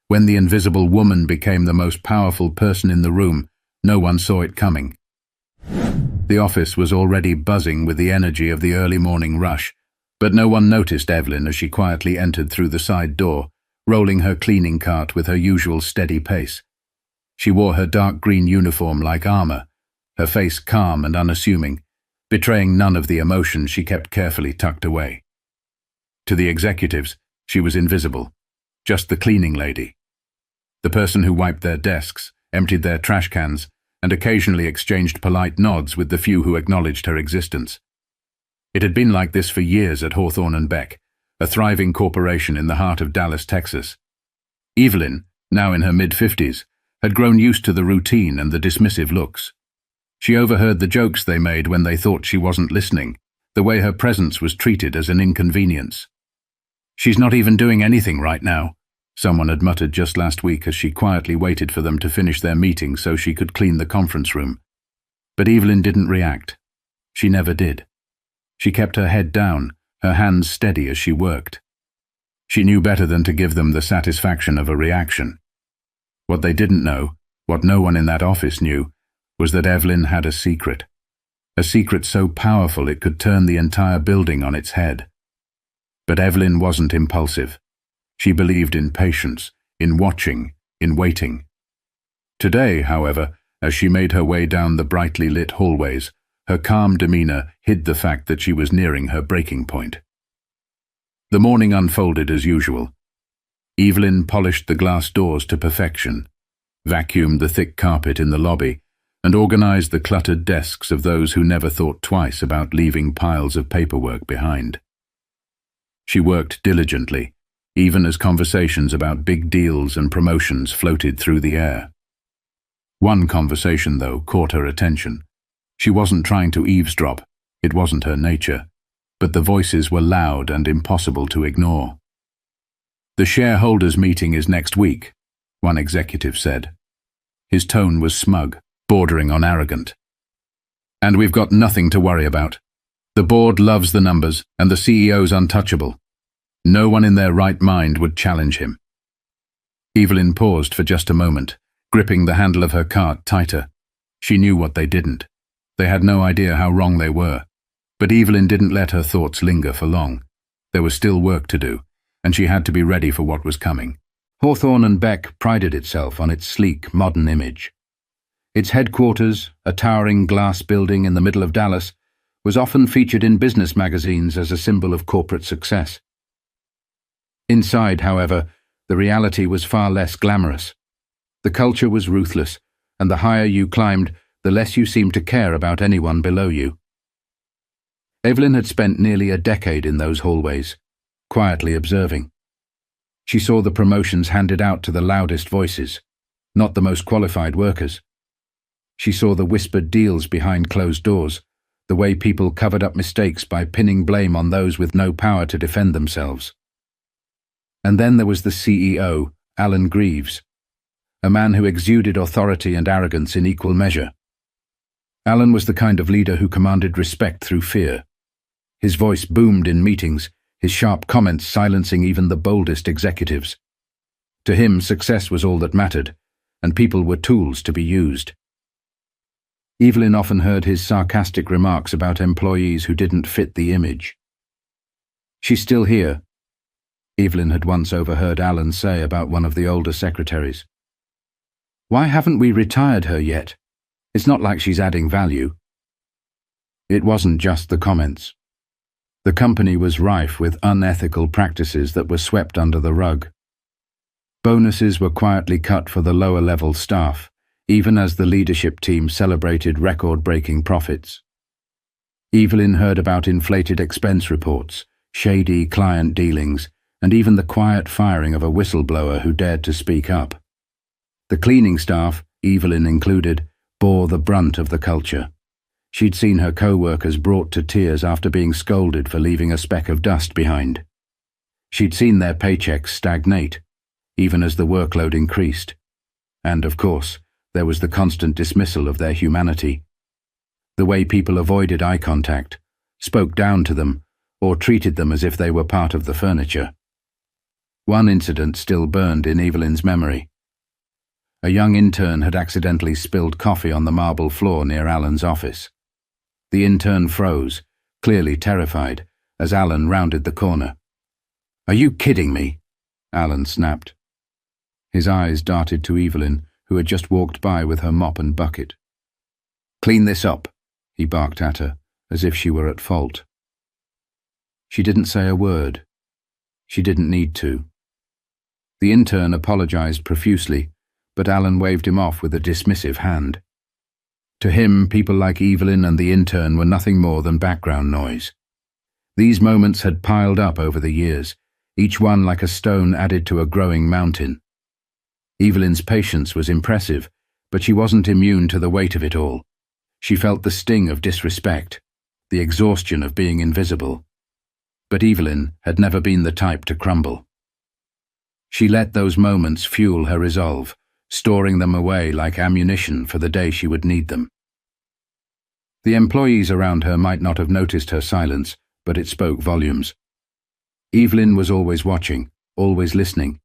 When the invisible woman became the most powerful person in the room, no one saw it coming. The office was already buzzing with the energy of the early morning rush, but no one noticed Evelyn as she quietly entered through the side door, rolling her cleaning cart with her usual steady pace. She wore her dark green uniform like armor, her face calm and unassuming, betraying none of the emotion she kept carefully tucked away. To the executives, she was invisible, just the cleaning lady. The person who wiped their desks, emptied their trash cans, and occasionally exchanged polite nods with the few who acknowledged her existence. It had been like this for years at Hawthorne & Beck, a thriving corporation in the heart of Dallas, Texas. Evelyn, now in her mid-50s, had grown used to the routine and the dismissive looks. She overheard the jokes they made when they thought she wasn't listening, the way her presence was treated as an inconvenience. "She's not even doing anything right now," someone had muttered just last week as she quietly waited for them to finish their meeting so she could clean the conference room. But Evelyn didn't react. She never did. She kept her head down, her hands steady as she worked. She knew better than to give them the satisfaction of a reaction. What they didn't know, what no one in that office knew, was that Evelyn had a secret so powerful it could turn the entire building on its head. But Evelyn wasn't impulsive. She believed in patience, in watching, in waiting. Today, however, as she made her way down the brightly lit hallways, her calm demeanor hid the fact that she was nearing her breaking point. The morning unfolded as usual. Evelyn polished the glass doors to perfection, vacuumed the thick carpet in the lobby, and organized the cluttered desks of those who never thought twice about leaving piles of paperwork behind. She worked diligently, even as conversations about big deals and promotions floated through the air. One conversation, though, caught her attention. She wasn't trying to eavesdrop, it wasn't her nature, but the voices were loud and impossible to ignore. "The shareholders' meeting is next week," one executive said. His tone was smug, bordering on arrogant. "And we've got nothing to worry about. The board loves the numbers, and the CEO's untouchable. No one in their right mind would challenge him." Evelyn paused for just a moment, gripping the handle of her cart tighter. She knew what they didn't. They had no idea how wrong they were. But Evelyn didn't let her thoughts linger for long. There was still work to do, and she had to be ready for what was coming. Hawthorne & Beck prided itself on its sleek, modern image. Its headquarters, a towering glass building in the middle of Dallas, was often featured in business magazines as a symbol of corporate success. Inside, however, the reality was far less glamorous. The culture was ruthless, and the higher you climbed, the less you seemed to care about anyone below you. Evelyn had spent nearly a decade in those hallways, quietly observing. She saw the promotions handed out to the loudest voices, not the most qualified workers. She saw the whispered deals behind closed doors, the way people covered up mistakes by pinning blame on those with no power to defend themselves. And then there was the CEO, Alan Greaves, a man who exuded authority and arrogance in equal measure. Alan was the kind of leader who commanded respect through fear. His voice boomed in meetings, his sharp comments silencing even the boldest executives. To him, success was all that mattered, and people were tools to be used. Evelyn often heard his sarcastic remarks about employees who didn't fit the image. "She's still here," Evelyn had once overheard Alan say about one of the older secretaries. "Why haven't we retired her yet? It's not like she's adding value." It wasn't just the comments. The company was rife with unethical practices that were swept under the rug. Bonuses were quietly cut for the lower-level staff, even as the leadership team celebrated record-breaking profits. Evelyn heard about inflated expense reports, shady client dealings, and even the quiet firing of a whistleblower who dared to speak up. The cleaning staff, Evelyn included, bore the brunt of the culture. She'd seen her co-workers brought to tears after being scolded for leaving a speck of dust behind. She'd seen their paychecks stagnate, even as the workload increased. And, of course, there was the constant dismissal of their humanity. The way people avoided eye contact, spoke down to them, or treated them as if they were part of the furniture. One incident still burned in Evelyn's memory. A young intern had accidentally spilled coffee on the marble floor near Alan's office. The intern froze, clearly terrified, as Alan rounded the corner. "Are you kidding me?" Alan snapped. His eyes darted to Evelyn, who had just walked by with her mop and bucket. "Clean this up," he barked at her, as if she were at fault. She didn't say a word. She didn't need to. The intern apologized profusely, but Alan waved him off with a dismissive hand. To him, people like Evelyn and the intern were nothing more than background noise. These moments had piled up over the years, each one like a stone added to a growing mountain. Evelyn's patience was impressive, but she wasn't immune to the weight of it all. She felt the sting of disrespect, the exhaustion of being invisible. But Evelyn had never been the type to crumble. She let those moments fuel her resolve, storing them away like ammunition for the day she would need them. The employees around her might not have noticed her silence, but it spoke volumes. Evelyn was always watching, always listening.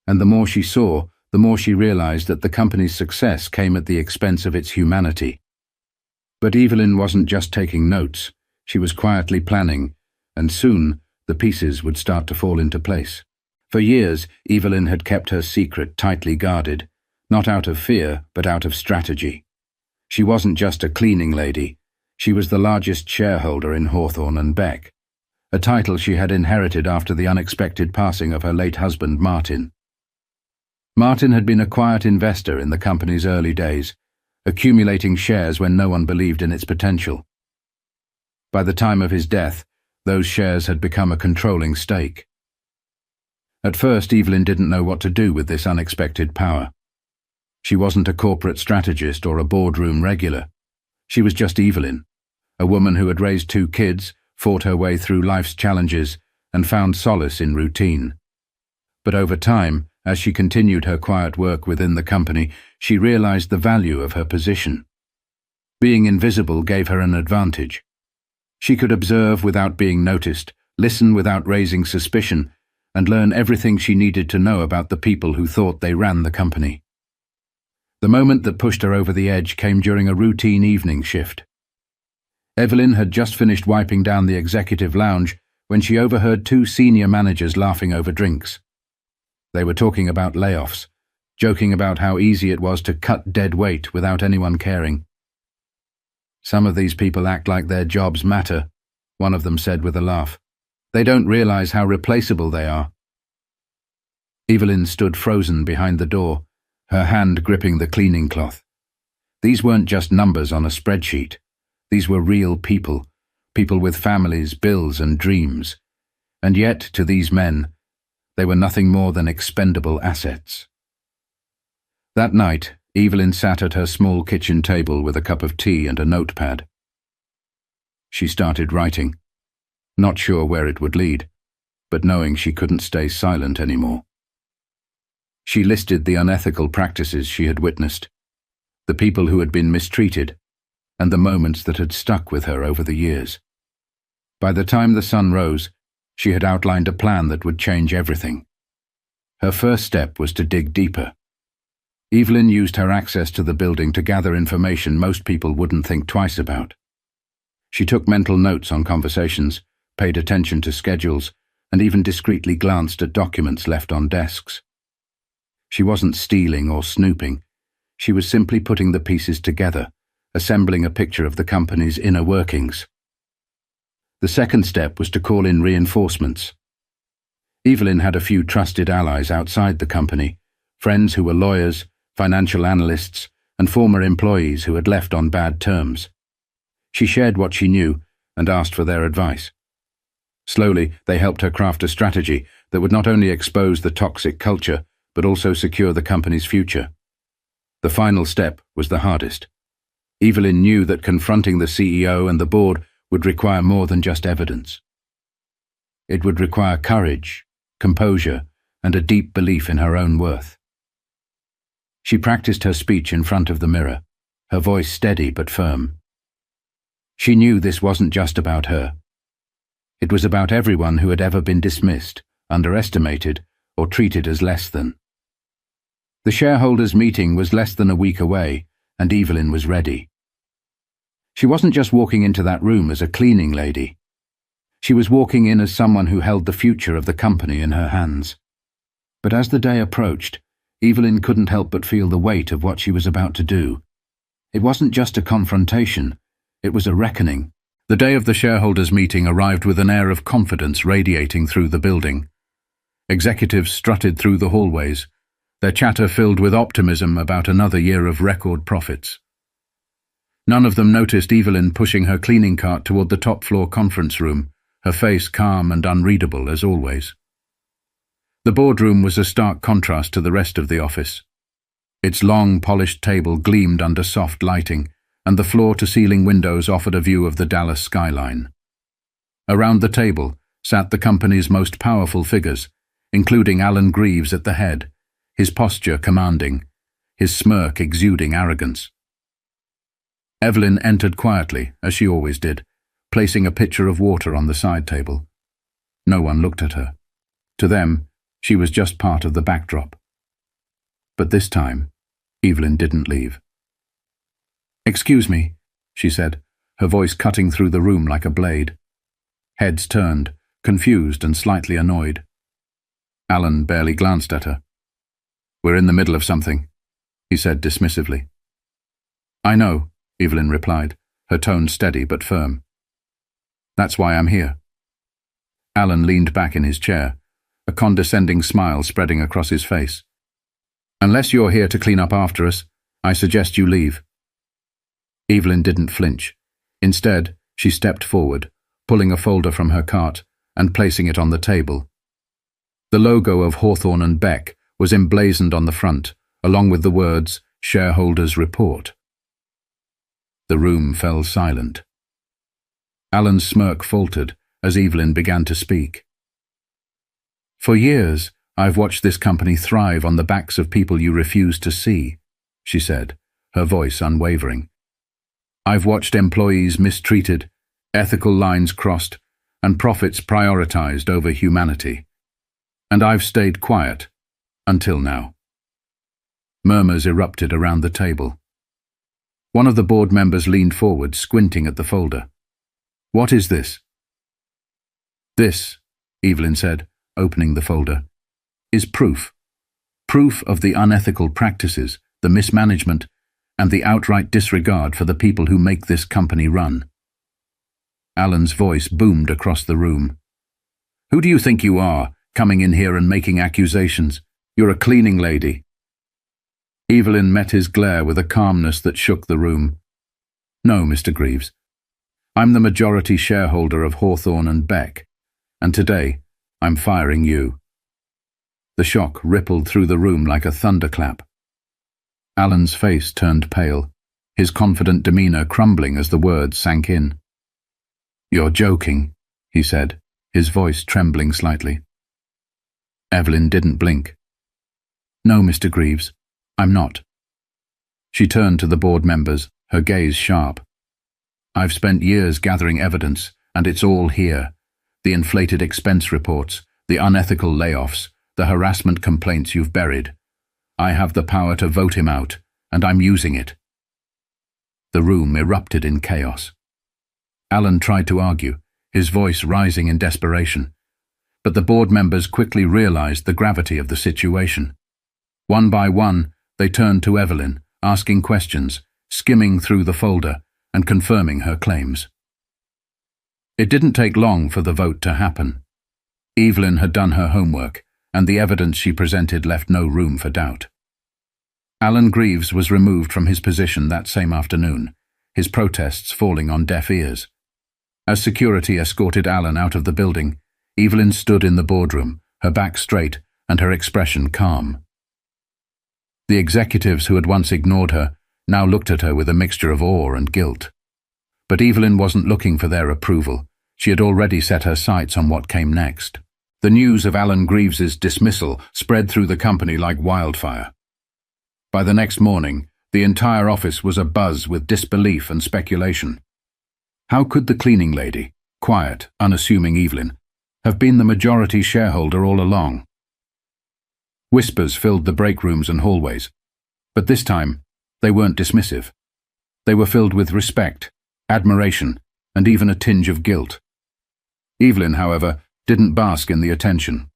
And the more she saw, the more she realized that the company's success came at the expense of its humanity. But Evelyn wasn't just taking notes, she was quietly planning, and soon the pieces would start to fall into place. For years, Evelyn had kept her secret tightly guarded, not out of fear, but out of strategy. She wasn't just a cleaning lady, she was the largest shareholder in Hawthorne and Beck, a title she had inherited after the unexpected passing of her late husband Martin. Martin had been a quiet investor in the company's early days, accumulating shares when no one believed in its potential. By the time of his death, those shares had become a controlling stake. At first, Evelyn didn't know what to do with this unexpected power. She wasn't a corporate strategist or a boardroom regular. She was just Evelyn, a woman who had raised 2 kids, fought her way through life's challenges, and found solace in routine. But over time, as she continued her quiet work within the company, she realized the value of her position. Being invisible gave her an advantage. She could observe without being noticed, listen without raising suspicion, and learn everything she needed to know about the people who thought they ran the company. The moment that pushed her over the edge came during a routine evening shift. Evelyn had just finished wiping down the executive lounge when she overheard 2 senior managers laughing over drinks. They were talking about layoffs, joking about how easy it was to cut dead weight without anyone caring. "Some of these people act like their jobs matter," one of them said with a laugh. "They don't realize how replaceable they are." Evelyn stood frozen behind the door, her hand gripping the cleaning cloth. These weren't just numbers on a spreadsheet. These were real people, people with families, bills, and dreams. And yet, to these men, they were nothing more than expendable assets. That night, Evelyn sat at her small kitchen table with a cup of tea and a notepad. She started writing, not sure where it would lead, but knowing she couldn't stay silent anymore. She listed the unethical practices she had witnessed, the people who had been mistreated, and the moments that had stuck with her over the years. By the time the sun rose, she had outlined a plan that would change everything. Her first step was to dig deeper. Evelyn used her access to the building to gather information most people wouldn't think twice about. She took mental notes on conversations, paid attention to schedules, and even discreetly glanced at documents left on desks. She wasn't stealing or snooping. She was simply putting the pieces together, assembling a picture of the company's inner workings. The second step was to call in reinforcements. Evelyn had a few trusted allies outside the company, friends who were lawyers, financial analysts, and former employees who had left on bad terms. She shared what she knew and asked for their advice. Slowly, they helped her craft a strategy that would not only expose the toxic culture, but also secure the company's future. The final step was the hardest. Evelyn knew that confronting the CEO and the board would require more than just evidence. It would require courage, composure, and a deep belief in her own worth. She practiced her speech in front of the mirror, her voice steady but firm. She knew this wasn't just about her. It was about everyone who had ever been dismissed, underestimated, or treated as less than. The shareholders' meeting was less than a week away, and Evelyn was ready. She wasn't just walking into that room as a cleaning lady. She was walking in as someone who held the future of the company in her hands. But as the day approached, Evelyn couldn't help but feel the weight of what she was about to do. It wasn't just a confrontation, it was a reckoning. The day of the shareholders' meeting arrived with an air of confidence radiating through the building. Executives strutted through the hallways, their chatter filled with optimism about another year of record profits. None of them noticed Evelyn pushing her cleaning cart toward the top-floor conference room, her face calm and unreadable as always. The boardroom was a stark contrast to the rest of the office. Its long, polished table gleamed under soft lighting, and the floor-to-ceiling windows offered a view of the Dallas skyline. Around the table sat the company's most powerful figures, including Alan Greaves at the head, his posture commanding, his smirk exuding arrogance. Evelyn entered quietly, as she always did, placing a pitcher of water on the side table. No one looked at her. To them, she was just part of the backdrop. But this time, Evelyn didn't leave. "Excuse me," she said, her voice cutting through the room like a blade. Heads turned, confused and slightly annoyed. Alan barely glanced at her. "We're in the middle of something," he said dismissively. "I know," Evelyn replied, her tone steady but firm. "That's why I'm here." Alan leaned back in his chair, a condescending smile spreading across his face. "Unless you're here to clean up after us, I suggest you leave." Evelyn didn't flinch. Instead, she stepped forward, pulling a folder from her cart and placing it on the table. The logo of Hawthorne and Beck was emblazoned on the front, along with the words, "Shareholders Report." The room fell silent. Alan's smirk faltered as Evelyn began to speak. "For years, I've watched this company thrive on the backs of people you refuse to see," she said, her voice unwavering. "I've watched employees mistreated, ethical lines crossed, and profits prioritized over humanity. And I've stayed quiet, until now." Murmurs erupted around the table. One of the board members leaned forward, squinting at the folder. "What is this?" "This," Evelyn said, opening the folder, "is proof. Proof of the unethical practices, the mismanagement, and the outright disregard for the people who make this company run." Alan's voice boomed across the room. "Who do you think you are, coming in here and making accusations? You're a cleaning lady." Evelyn met his glare with a calmness that shook the room. "No, Mr. Greaves. I'm the majority shareholder of Hawthorne and Beck, and today I'm firing you." The shock rippled through the room like a thunderclap. Alan's face turned pale, his confident demeanor crumbling as the words sank in. "You're joking," he said, his voice trembling slightly. Evelyn didn't blink. "No, Mr. Greaves, I'm not." She turned to the board members, her gaze sharp. "I've spent years gathering evidence, and it's all here. The inflated expense reports, the unethical layoffs, the harassment complaints you've buried. I have the power to vote him out, and I'm using it." The room erupted in chaos. Alan tried to argue, his voice rising in desperation. But the board members quickly realized the gravity of the situation. One by one, they turned to Evelyn, asking questions, skimming through the folder, and confirming her claims. It didn't take long for the vote to happen. Evelyn had done her homework, and the evidence she presented left no room for doubt. Alan Greaves was removed from his position that same afternoon, his protests falling on deaf ears. As security escorted Alan out of the building, Evelyn stood in the boardroom, her back straight and her expression calm. The executives who had once ignored her now looked at her with a mixture of awe and guilt. But Evelyn wasn't looking for their approval. She had already set her sights on what came next. The news of Alan Greaves's dismissal spread through the company like wildfire. By the next morning, the entire office was abuzz with disbelief and speculation. How could the cleaning lady, quiet, unassuming Evelyn, have been the majority shareholder all along? Whispers filled the break rooms and hallways. But this time, they weren't dismissive. They were filled with respect, admiration, and even a tinge of guilt. Evelyn, however, didn't bask in the attention.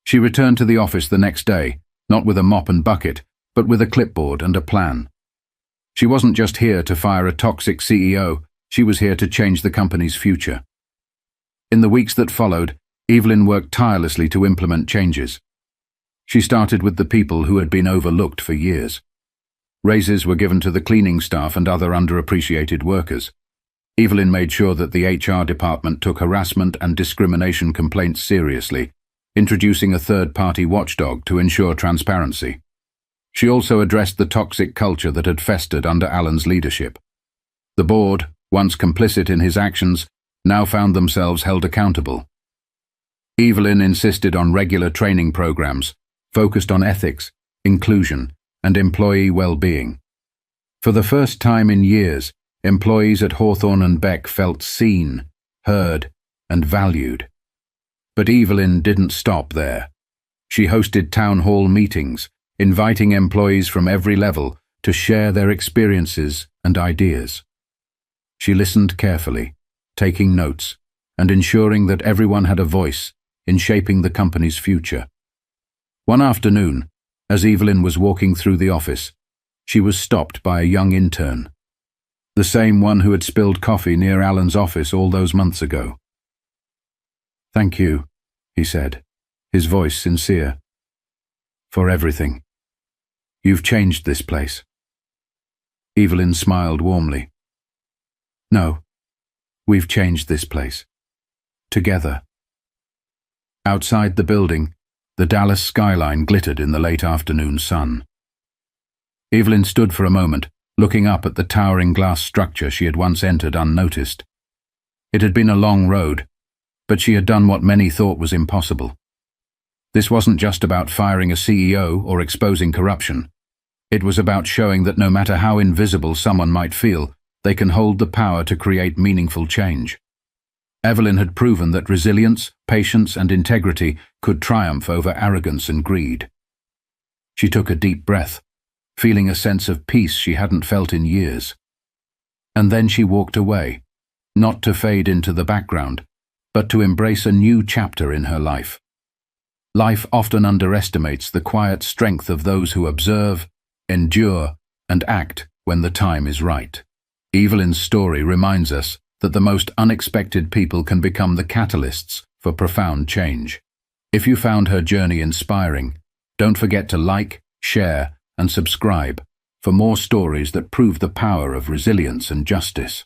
She returned to the office the next day, not with a mop and bucket, but with a clipboard and a plan. She wasn't just here to fire a toxic CEO, she was here to change the company's future. In the weeks that followed, Evelyn worked tirelessly to implement changes. She started with the people who had been overlooked for years. Raises were given to the cleaning staff and other underappreciated workers. Evelyn made sure that the HR department took harassment and discrimination complaints seriously, introducing a third-party watchdog to ensure transparency. She also addressed the toxic culture that had festered under Alan's leadership. The board, once complicit in his actions, now found themselves held accountable. Evelyn insisted on regular training programs, focused on ethics, inclusion, and employee well-being. For the first time in years, employees at Hawthorne and Beck felt seen, heard, and valued. But Evelyn didn't stop there. She hosted town hall meetings, inviting employees from every level to share their experiences and ideas. She listened carefully, taking notes, and ensuring that everyone had a voice in shaping the company's future. One afternoon, as Evelyn was walking through the office, she was stopped by a young intern, the same one who had spilled coffee near Alan's office all those months ago. "Thank you," he said, his voice sincere, "for everything. You've changed this place." Evelyn smiled warmly. "No, we've changed this place. Together." Outside the building, the Dallas skyline glittered in the late afternoon sun. Evelyn stood for a moment, looking up at the towering glass structure she had once entered unnoticed. It had been a long road, but she had done what many thought was impossible. This wasn't just about firing a CEO or exposing corruption. It was about showing that no matter how invisible someone might feel, they can hold the power to create meaningful change. Evelyn had proven that resilience, patience, and integrity could triumph over arrogance and greed. She took a deep breath, feeling a sense of peace she hadn't felt in years. And then she walked away, not to fade into the background, but to embrace a new chapter in her life. Life often underestimates the quiet strength of those who observe, endure, and act when the time is right. Evelyn's story reminds us that the most unexpected people can become the catalysts for profound change. If you found her journey inspiring, don't forget to like, share, and subscribe for more stories that prove the power of resilience and justice.